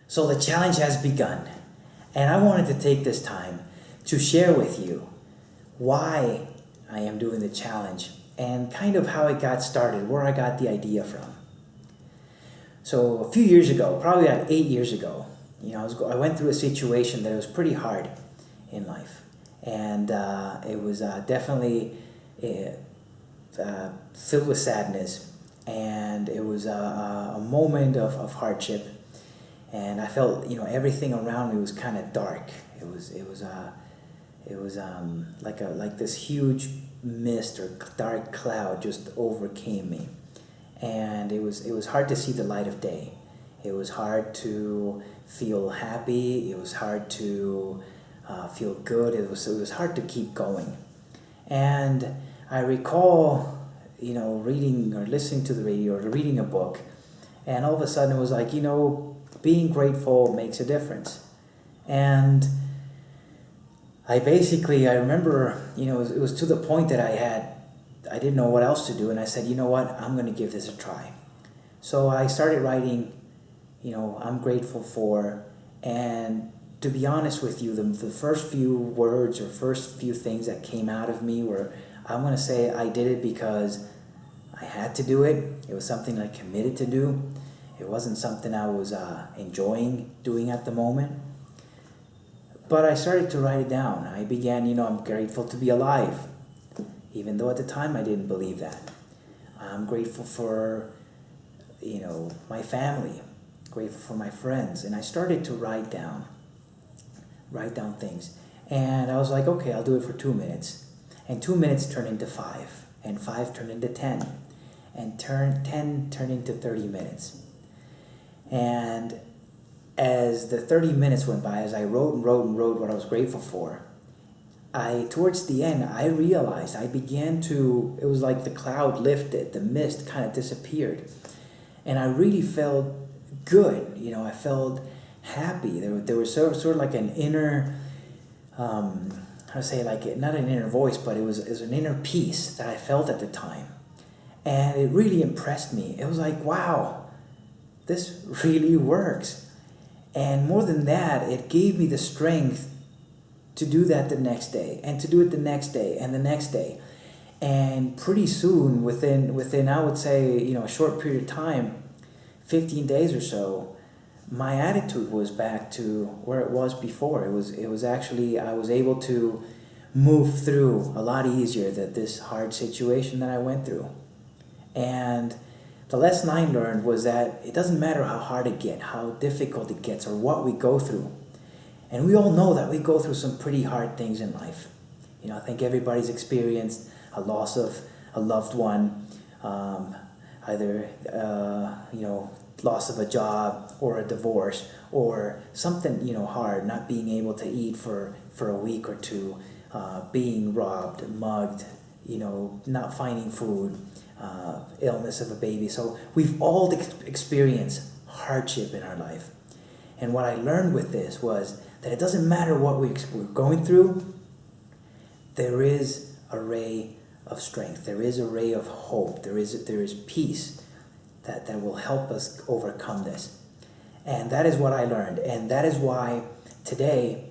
So the challenge has begun, and I wanted to take this time to share with you why I am doing the challenge and kind of how it got started, where I got the idea from. So a few years ago, probably like 8 years ago, I went through a situation that was pretty hard in life, and it was definitely filled with sadness, and it was a moment of hardship. And I felt, everything around me was kind of dark. It was like this huge mist or dark cloud just overcame me, and it was hard to see the light of day. It was hard to feel happy. It was hard to feel good. It was hard to keep going. And I recall, reading or listening to the radio or reading a book, and all of a sudden it was like, being grateful makes a difference. And I remember, it was to the point that I didn't know what else to do, and I said, you know what, I'm going to give this a try. So I started writing, I'm grateful for, and to be honest with you, the first few words or first few things that came out of me were, I'm going to say I did it because I had to do it. It was something I committed to do. It wasn't something I was enjoying doing at the moment. But I started to write it down. I began, I'm grateful to be alive, even though at the time I didn't believe that. I'm grateful for, my family, grateful for my friends. And I started to write down things. And I was like, okay, I'll do it for 2 minutes. And 2 minutes turned into 5, and 5 turned into 10, and 10 turned into 30 minutes. And as the 30 minutes went by, as I wrote what I was grateful for, towards the end, I realized it was like the cloud lifted, the mist kind of disappeared. And I really felt good, I felt happy. There was sort of like an inner, not an inner voice, but it was an inner peace that I felt at the time. And it really impressed me. It was like, wow, this really works. And more than that, it gave me the strength to do that the next day, and to do it the next day, and the next day. And pretty soon, within I would say, a short period of time, 15 days or so, my attitude was back to where it was before. It was actually, I was able to move through a lot easier this hard situation that I went through. And the lesson I learned was that it doesn't matter how hard it gets, how difficult it gets, or what we go through. And we all know that we go through some pretty hard things in life. I think everybody's experienced a loss of a loved one, either loss of a job or a divorce, or something hard, not being able to eat for a week or two, being robbed, mugged, not finding food, illness of a baby. So we've all experienced hardship in our life. And what I learned with this was that it doesn't matter what we're going through, there is a ray of strength, there is a ray of hope, there is peace that will help us overcome this. And that is what I learned, and that is why today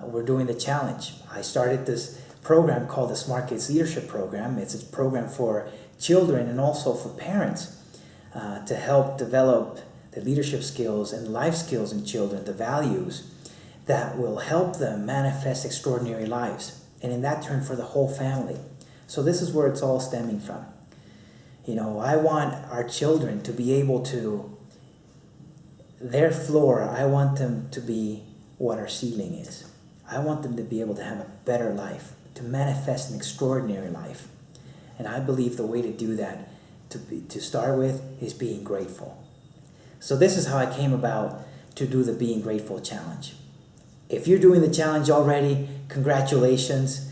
we're doing the challenge. I started this program called the Smartkids Leadership Program. It's a program for children and also for parents to help develop the leadership skills and life skills in children, the values that will help them manifest extraordinary lives, and in that turn for the whole family. So this is where it's all stemming from. I want our children to be able to, their floor, I want them to be what our ceiling is. I want them to be able to have a better life, to manifest an extraordinary life. And I believe the way to do that, to start with, is being grateful. So this is how I came about to do the Being Grateful Challenge. If you're doing the challenge already, congratulations.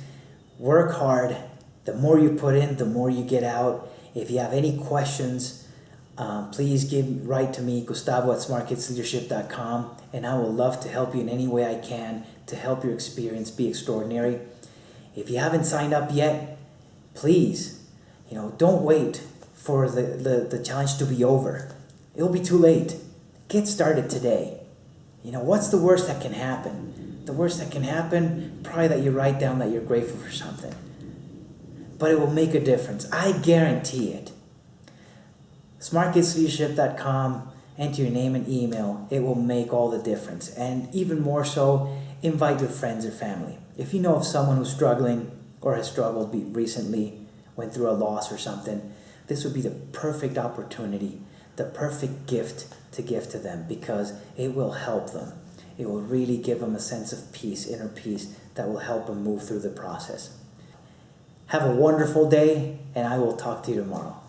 Work hard. The more you put in, the more you get out. If you have any questions, please write to me, Gustavo@smartkidsleadership.com, and I will love to help you in any way I can to help your experience be extraordinary. If you haven't signed up yet, please, don't wait for the challenge to be over. It'll be too late. Get started today. What's the worst that can happen? The worst that can happen, probably that you write down that you're grateful for something. But it will make a difference. I guarantee it. Smartkidsleadership.com, enter your name and email. It will make all the difference. And even more so, invite your friends or family. If you know of someone who's struggling or has struggled recently, went through a loss or something, this would be the perfect opportunity, the perfect gift to give to them, because it will help them. It will really give them a sense of peace, inner peace, that will help them move through the process. Have a wonderful day, and I will talk to you tomorrow.